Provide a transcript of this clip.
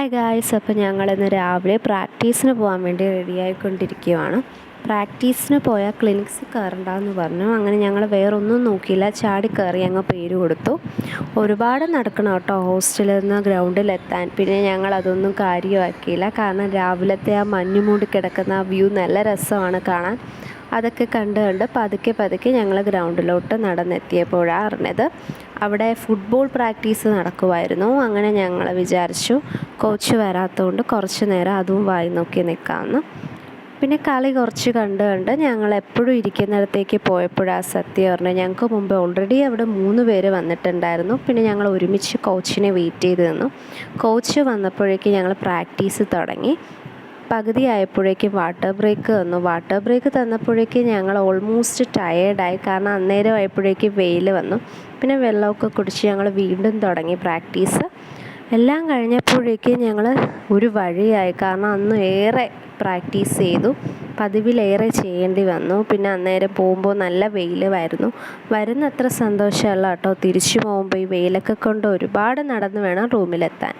Hi guys, അപ്പോൾ ഞങ്ങളിന്ന് രാവിലെ പ്രാക്ടീസിന് പോകാൻ വേണ്ടി റെഡിയായിക്കൊണ്ടിരിക്കുകയാണ്. പ്രാക്ടീസിന് പോയാൽ ക്ലിനിക്സിൽ കയറണ്ടെന്ന് പറഞ്ഞു. അങ്ങനെ ഞങ്ങൾ വേറൊന്നും നോക്കിയില്ല, ചാടി കയറി അങ്ങ് പേര് കൊടുത്തു. ഒരുപാട് നടക്കണം കേട്ടോ ഹോസ്റ്റലിൽ നിന്ന് ഗ്രൗണ്ടിലെത്താൻ. പിന്നെ ഞങ്ങൾ അതൊന്നും കാര്യമാക്കിയില്ല, കാരണം രാവിലത്തെ ആ മഞ്ഞ് മൂടി കിടക്കുന്ന ആ വ്യൂ നല്ല രസമാണ് കാണാൻ. അതൊക്കെ കണ്ട് പതുക്കെ ഞങ്ങൾ ഗ്രൗണ്ടിലോട്ട് നടന്നെത്തിയപ്പോഴാണ് അറിഞ്ഞത് അവിടെ ഫുട്ബോൾ പ്രാക്ടീസ് നടക്കുമായിരുന്നു. അങ്ങനെ ഞങ്ങൾ വിചാരിച്ചു കോച്ച് വരാത്തതുകൊണ്ട് കുറച്ച് നേരം അതും വായി നോക്കി നിൽക്കാമെന്ന്. പിന്നെ കളി കുറച്ച് കണ്ട് ഞങ്ങൾ എപ്പോഴും ഇരിക്കുന്നിടത്തേക്ക് പോയപ്പോഴാണ് സത്യം പറഞ്ഞാൽ ഞങ്ങൾക്ക് മുമ്പ് ഓൾറെഡി അവിടെ 3 പേര് വന്നിട്ടുണ്ടായിരുന്നു. പിന്നെ ഞങ്ങൾ ഒരുമിച്ച് കോച്ചിനെ വെയിറ്റ് ചെയ്ത് നിന്നു. കോച്ച് വന്നപ്പോഴേക്ക് ഞങ്ങൾ പ്രാക്ടീസ് തുടങ്ങി. പകുതി ആയപ്പോഴേക്കും വാട്ടർ ബ്രേക്ക് തന്നു. വാട്ടർ ബ്രേക്ക് തന്നപ്പോഴേക്ക് ഞങ്ങൾ ഓൾമോസ്റ്റ് ടയേർഡായി, കാരണം അന്നേരം ആയപ്പോഴേക്ക് വെയിൽ വന്നു. പിന്നെ വെള്ളമൊക്കെ കുടിച്ച് ഞങ്ങൾ വീണ്ടും തുടങ്ങി പ്രാക്ടീസ്. എല്ലാം കഴിഞ്ഞപ്പോഴേക്ക് ഞങ്ങൾ ഒരു വഴിയായി, കാരണം അന്ന് ഏറെ പ്രാക്ടീസ് ചെയ്തു, പതിവിലേറെ ചെയ്യേണ്ടി വന്നു. പിന്നെ അന്നേരം പോകുമ്പോൾ നല്ല വെയിലുമായിരുന്നു. വരുന്നത്ര സന്തോഷമല്ല കേട്ടോ തിരിച്ചു പോകുമ്പോൾ ഈ വെയിലൊക്കെ കൊണ്ട് ഒരുപാട് നടന്ന് വേണം റൂമിലെത്താൻ.